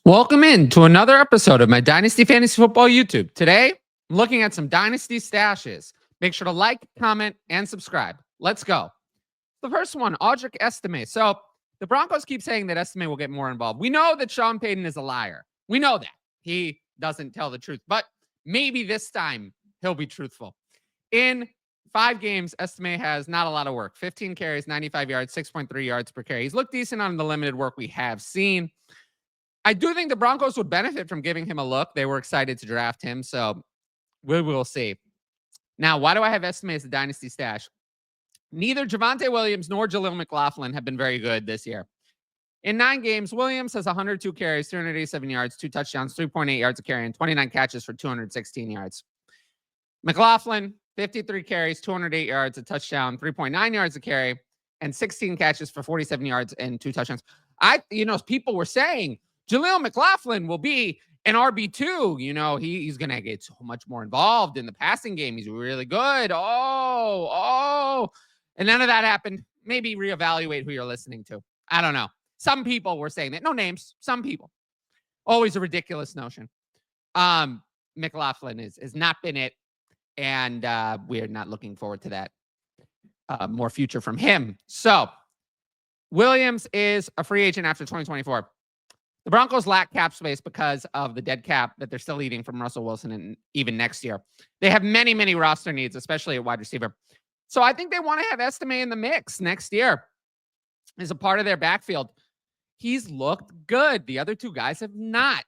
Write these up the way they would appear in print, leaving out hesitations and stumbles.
Welcome in to another episode of my Dynasty Fantasy Football YouTube. Today, I'm looking at some Dynasty stashes. Make sure to like, comment, and subscribe. Let's go. The first one, Audric Estime. So the Broncos keep saying that Estime will get more involved. We know that Sean Payton is a liar. We know that. He doesn't tell the truth, but maybe this time he'll be truthful. In 5 games, Estime has not a lot of work. 15 carries, 95 yards, 6.3 yards per carry. He's looked decent on the limited work we have seen. I do think the Broncos would benefit from giving him a look. They were excited to draft him, so we will see. Now, why do I have Estime as a dynasty stash? Neither Javonte Williams nor Jaleel McLaughlin have been very good this year. In 9 games, Williams has 102 carries, 387 yards, 2 touchdowns, 3.8 yards a carry, and 29 catches for 216 yards. McLaughlin, 53 carries, 208 yards, a touchdown, 3.9 yards a carry, and 16 catches for 47 yards and 2 touchdowns. People were saying Jaleel McLaughlin will be an RB2. He's going to get so much more involved in the passing game. He's really good. And none of that happened. Maybe reevaluate who you're listening to. I don't know. Some people were saying that. No names. Some people. Always a ridiculous notion. McLaughlin has not been it. And we're not looking forward to that. More future from him. So Williams is a free agent after 2024. The Broncos lack cap space because of the dead cap that they're still eating from Russell Wilson and even next year. They have many, many roster needs, especially at wide receiver. So I think they want to have Estime in the mix next year as a part of their backfield. He's looked good. The other 2 guys have not.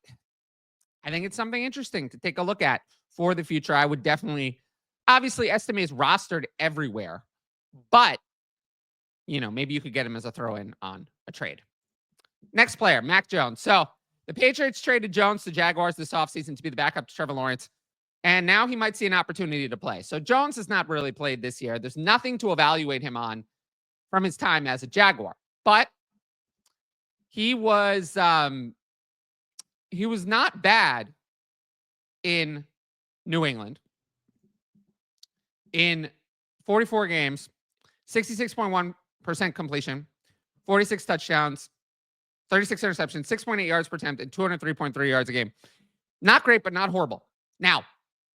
I think it's something interesting to take a look at for the future. I would definitely, obviously, Estime is rostered everywhere, but maybe you could get him as a throw-in on a trade. Next player, Mac Jones. So the Patriots traded Jones to Jaguars this offseason to be the backup to Trevor Lawrence, and now he might see an opportunity to play. So Jones has not really played this year. There's nothing to evaluate him on from his time as a Jaguar, but he was not bad in New England. In 44 games, 66.1% completion, 46 touchdowns, 36 interceptions, 6.8 yards per attempt, and 203.3 yards a game. Not great, but not horrible. Now,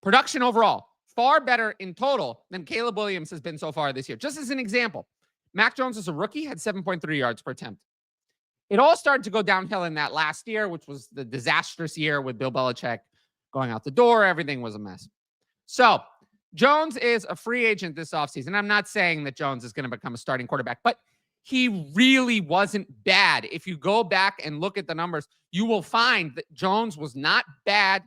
production overall, far better in total than Caleb Williams has been so far this year. Just as an example, Mac Jones as a rookie had 7.3 yards per attempt. It all started to go downhill in that last year, which was the disastrous year with Bill Belichick going out the door. Everything was a mess. So Jones is a free agent this offseason. I'm not saying that Jones is going to become a starting quarterback, but he really wasn't bad. If you go back and look at the numbers, you will find that Jones was not bad.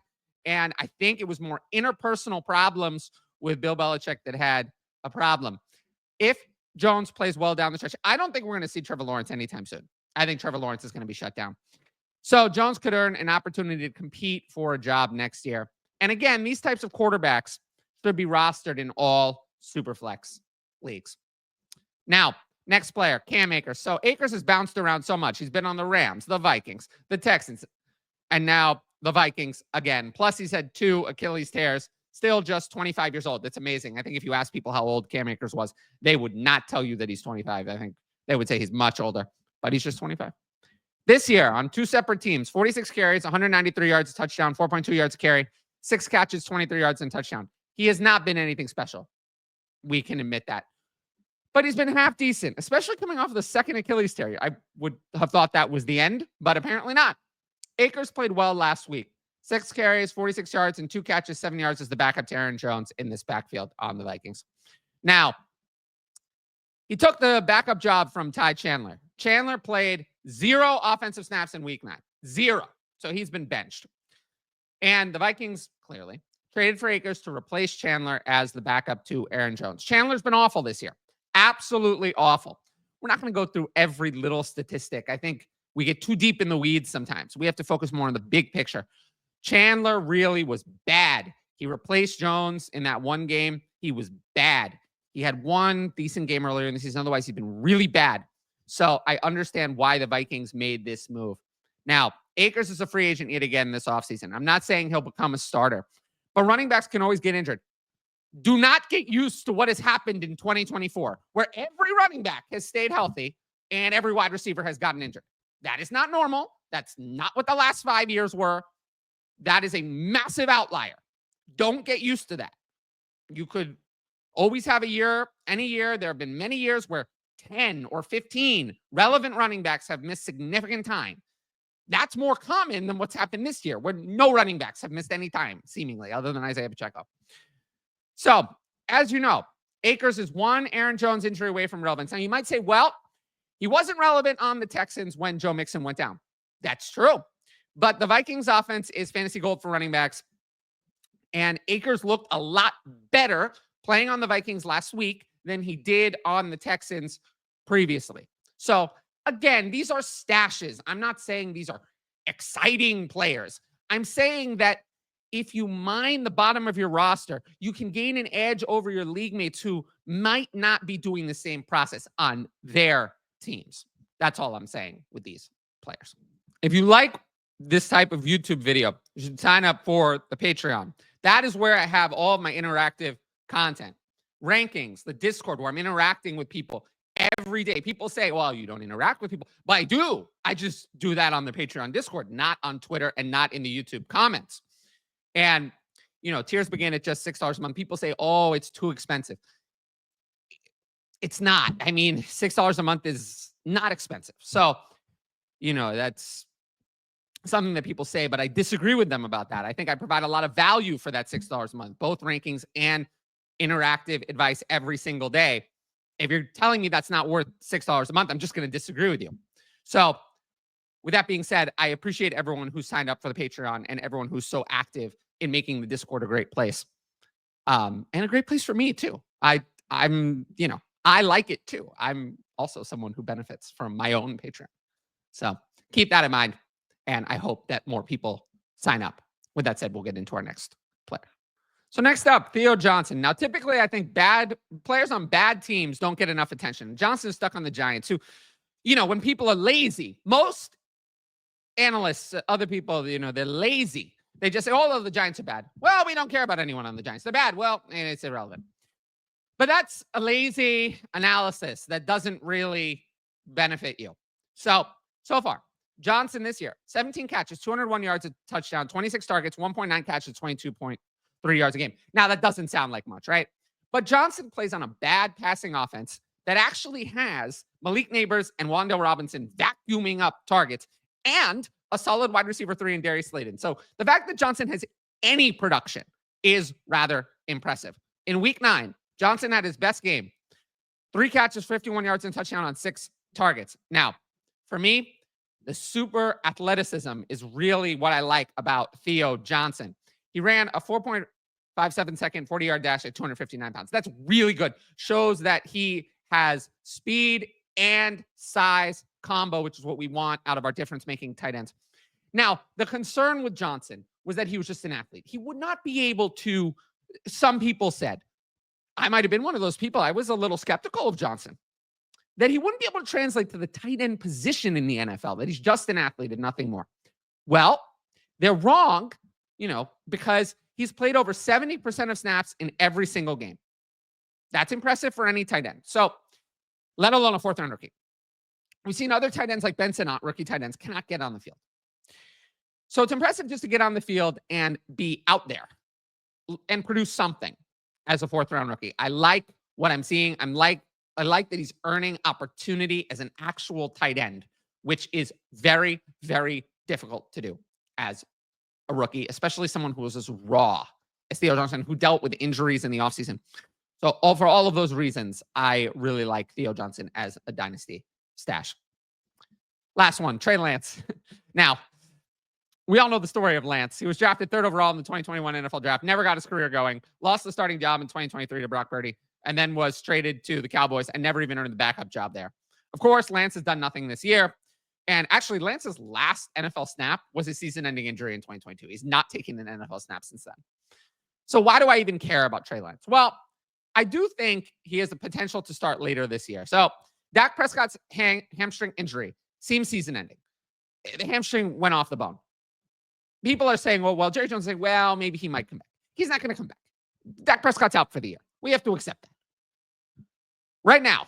And I think it was more interpersonal problems with Bill Belichick that had a problem. If Jones plays well down the stretch, I don't think we're going to see Trevor Lawrence anytime soon. I think Trevor Lawrence is going to be shut down. So Jones could earn an opportunity to compete for a job next year. And again, these types of quarterbacks should be rostered in all Superflex leagues. Now, next player, Cam Akers. So Akers has bounced around so much. He's been on the Rams, the Vikings, the Texans, and now the Vikings again. Plus, he's had 2 Achilles tears, still just 25 years old. That's amazing. I think if you ask people how old Cam Akers was, they would not tell you that he's 25. I think they would say he's much older, but he's just 25. This year, on 2 separate teams, 46 carries, 193 yards, a touchdown, 4.2 yards a carry, 6 catches, 23 yards, and touchdown. He has not been anything special. We can admit that. But he's been half decent, especially coming off of the second Achilles tear. I would have thought that was the end, but apparently not. Akers played well last week. 6 carries, 46 yards, and 2 catches, 7 yards as the backup to Aaron Jones in this backfield on the Vikings. Now, he took the backup job from Ty Chandler. Chandler played 0 offensive snaps in week 9. 0. So he's been benched. And the Vikings, clearly, traded for Akers to replace Chandler as the backup to Aaron Jones. Chandler's been awful this year. Absolutely awful. We're not going to go through every little statistic. I think we get too deep in the weeds sometimes. We have to focus more on the big picture. Chandler really was bad. He replaced Jones in that one game. He was bad. He had 1 decent game earlier in the season. Otherwise, he's been really bad. So I understand why the Vikings made this move. Now, Akers is a free agent yet again this offseason. I'm not saying he'll become a starter, but running backs can always get injured. Do not get used to what has happened in 2024, where every running back has stayed healthy and every wide receiver has gotten injured. That is not normal. That's not what the last 5 years were. That is a massive outlier. Don't get used to that. You could always have a year, any year. There have been many years where 10 or 15 relevant running backs have missed significant time. That's more common than what's happened this year, where no running backs have missed any time, seemingly, other than Isaiah Pacheco. So, as you know, Akers is one Aaron Jones injury away from relevance. Now, you might say, well, he wasn't relevant on the Texans when Joe Mixon went down. That's true. But the Vikings offense is fantasy gold for running backs. And Akers looked a lot better playing on the Vikings last week than he did on the Texans previously. So, again, these are stashes. I'm not saying these are exciting players. I'm saying that if you mine the bottom of your roster, you can gain an edge over your league mates who might not be doing the same process on their teams. That's all I'm saying with these players. If you like this type of YouTube video, you should sign up for the Patreon. That is where I have all of my interactive content, rankings, the Discord, where I'm interacting with people every day. People say, well, you don't interact with people. But I do. I just do that on the Patreon Discord, not on Twitter and not in the YouTube comments. And, you know, tiers begin at just $6 a month. People say, oh, it's too expensive. It's not. I mean, $6 a month is not expensive. So, you know, that's something that people say, but I disagree with them about that. I think I provide a lot of value for that $6 a month, both rankings and interactive advice every single day. If you're telling me that's not worth $6 a month, I'm just going to disagree with you. So with that being said, I appreciate everyone who signed up for the Patreon and everyone who's so active in making the Discord a great place. And a great place for me too. I'm, you know, I like it too. I'm also someone who benefits from my own Patreon. So keep that in mind. And I hope that more people sign up. With that said, we'll get into our next player. So next up, Theo Johnson. Now, typically, I think bad players on bad teams don't get enough attention. Johnson is stuck on the Giants, who, you know, when people are lazy, most analysts, other people, you know, they're lazy. They just say, oh, the Giants are bad. Well, we don't care about anyone on the Giants. They're bad. Well, and it's irrelevant. But that's a lazy analysis that doesn't really benefit you. So far, Johnson this year, 17 catches, 201 yards, a touchdown, 26 targets, 1.9 catches, 22.3 yards a game. Now, that doesn't sound like much, right? But Johnson plays on a bad passing offense that actually has Malik Neighbors and Wan'Dale Robinson vacuuming up targets and a solid wide receiver 3 in Darius Slayton. So the fact that Johnson has any production is rather impressive. In week 9, Johnson had his best game. 3 catches, 51 yards, and touchdown on 6 targets. Now, for me, the super athleticism is really what I like about Theo Johnson. He ran a 4.57 second 40-yard dash at 259 pounds. That's really good. Shows that he has speed and size combo, which is what we want out of our difference-making tight ends. Now, the concern with Johnson was that he was just an athlete. He would not be able to, some people said, I might have been one of those people. I was a little skeptical of Johnson, that he wouldn't be able to translate to the tight end position in the NFL, that he's just an athlete and nothing more. Well, they're wrong, you know, because he's played over 70% of snaps in every single game. That's impressive for any tight end. So, let alone a 4th-round rookie. We've seen other tight ends like Ben Sinnott, rookie tight ends, cannot get on the field. So it's impressive just to get on the field and be out there and produce something as a 4th-round rookie. I like what I'm seeing. I like that he's earning opportunity as an actual tight end, which is very, very difficult to do as a rookie, especially someone who was as raw as Theo Johnson, who dealt with injuries in the offseason. So for all of those reasons, I really like Theo Johnson as a dynasty stash. Last one, Trey Lance. Now, we all know the story of Lance. He was drafted 3rd overall in the 2021 NFL draft, never got his career going, lost the starting job in 2023 to Brock Purdy, and then was traded to the Cowboys and never even earned the backup job there. Of course, Lance has done nothing this year. And actually, Lance's last NFL snap was his season-ending injury in 2022. He's not taken an NFL snap since then. So why do I even care about Trey Lance? Well, I do think he has the potential to start later this year. So Dak Prescott's hamstring injury seems season-ending. The hamstring went off the bone. People are saying, well, Jerry Jones is saying, well, maybe he might come back. He's not going to come back. Dak Prescott's out for the year. We have to accept that. Right now,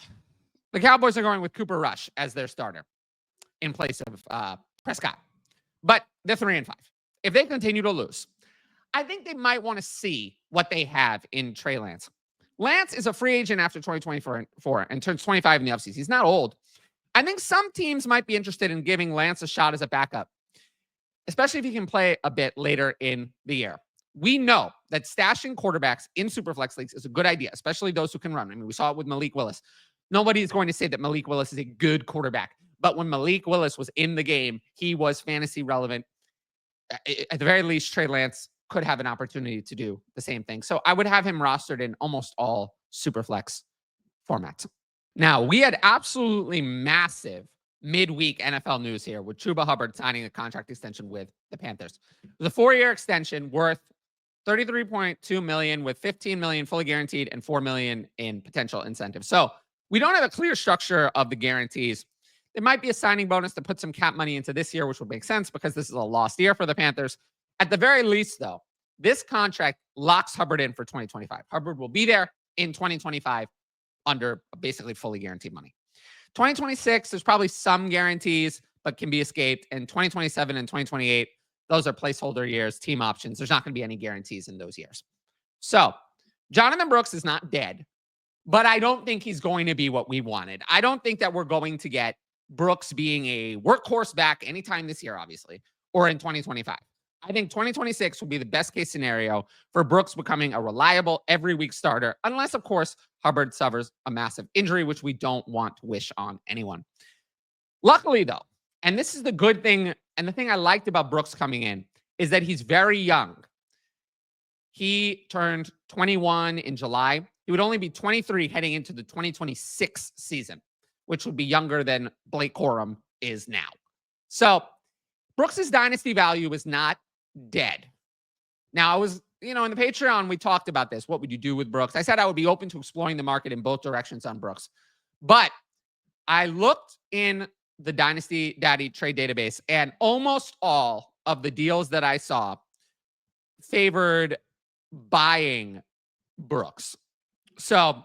the Cowboys are going with Cooper Rush as their starter in place of Prescott. but they're 3-5. If they continue to lose, I think they might want to see what they have in Trey Lance. Lance is a free agent after 2024 and turns 25 in the offseason. He's not old. I think some teams might be interested in giving Lance a shot as a backup, especially if he can play a bit later in the year. We know that stashing quarterbacks in Superflex leagues is a good idea, especially those who can run. I mean, we saw it with Malik Willis. Nobody is going to say that Malik Willis is a good quarterback, but when Malik Willis was in the game, he was fantasy relevant. At the very least, Trey Lance could have an opportunity to do the same thing. So I would have him rostered in almost all Superflex formats. Now, we had absolutely massive midweek NFL news here with Chuba Hubbard signing a contract extension with the Panthers. The 4-year extension worth $33.2 million with $15 million fully guaranteed and $4 million in potential incentives. So we don't have a clear structure of the guarantees. There might be a signing bonus to put some cap money into this year, which would make sense because this is a lost year for the Panthers. At the very least, though, this contract locks Hubbard in for 2025. Hubbard will be there in 2025 under basically fully guaranteed money. 2026, there's probably some guarantees, but can be escaped. And 2027 and 2028, those are placeholder years, team options. There's not going to be any guarantees in those years. So Jonathan Brooks is not dead, but I don't think he's going to be what we wanted. I don't think that we're going to get Brooks being a workhorse back anytime this year, obviously, or in 2025. I think 2026 will be the best case scenario for Brooks becoming a reliable every week starter, unless, of course, Hubbard suffers a massive injury, which we don't want to wish on anyone. Luckily, though, and this is the good thing, and the thing I liked about Brooks coming in is that he's very young. He turned 21 in July. He would only be 23 heading into the 2026 season, which would be younger than Blake Corum is now. So Brooks's dynasty value is not dead. Now, I was, in the Patreon, we talked about this. What would you do with Brooks? I said I would be open to exploring the market in both directions on Brooks. But I looked in the Dynasty Daddy trade database, and almost all of the deals that I saw favored buying Brooks. So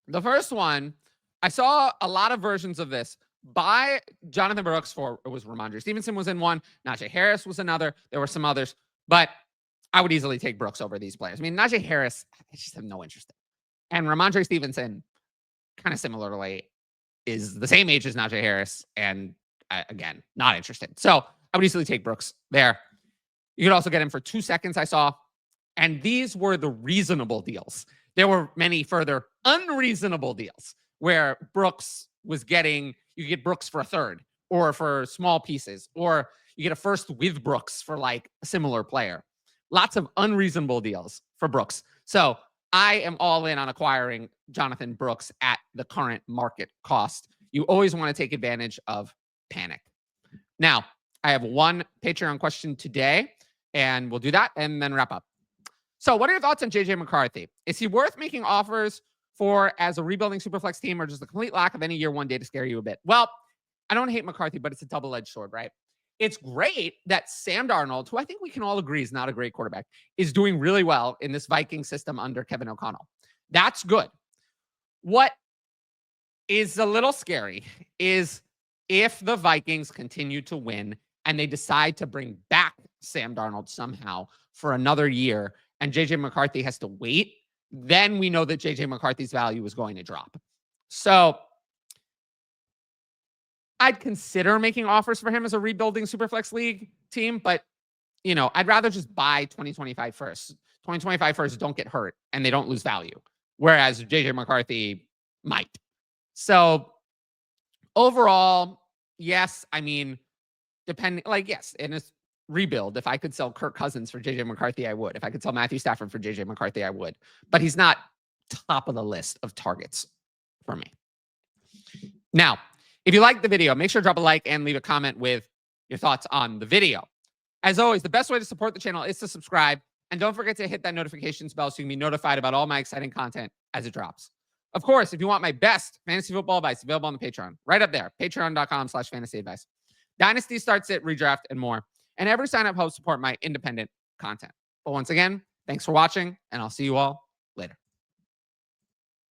the first one, I saw a lot of versions of this. Buy Jonathan Brooks for, it was Ramondre Stevenson was in one. Najee Harris was another. There were some others, but I would easily take Brooks over these players. I mean, Najee Harris, I just have no interest in. And Ramondre Stevenson, kind of similarly, is the same age as Najee Harris. And again, not interested. So I would easily take Brooks there. You could also get him for 2 seconds, I saw. And these were the reasonable deals. There were many further unreasonable deals where Brooks was getting, you get Brooks for a third or for small pieces, or you get a first with Brooks for like a similar player. Lots of unreasonable deals for Brooks. So I am all in on acquiring Jonathan Brooks at the current market cost. You always want to take advantage of panic. Now, I have one Patreon question today, and we'll do that and then wrap up. So what are your thoughts on JJ McCarthy? Is he worth making offers for as a rebuilding Superflex team, or just the complete lack of any year one day to scare you a bit? Well, I don't hate McCarthy, but it's a double-edged sword, right? It's great that Sam Darnold, who I think we can all agree is not a great quarterback, is doing really well in this Viking system under Kevin O'Connell. That's good. What is a little scary is if the Vikings continue to win and they decide to bring back Sam Darnold somehow for another year and JJ McCarthy has to wait, then we know that JJ McCarthy's value is going to drop. So I'd consider making offers for him as a rebuilding Superflex League team, but, I'd rather just buy 2025 first. 2025 first don't get hurt and they don't lose value, whereas JJ McCarthy might. So overall, yes, I mean, yes, in a rebuild, if I could sell Kirk Cousins for JJ McCarthy, I would. If I could sell Matthew Stafford for JJ McCarthy, I would. But he's not top of the list of targets for me. Now, if you liked the video, make sure to drop a like and leave a comment with your thoughts on the video. As always, the best way to support the channel is to subscribe. And don't forget to hit that notifications bell so you can be notified about all my exciting content as it drops. Of course, if you want my best fantasy football advice, available on the Patreon, right up there, patreon.com/fantasy advice. Dynasty starts at redraft and more. And every sign up helps support my independent content. But once again, thanks for watching, and I'll see you all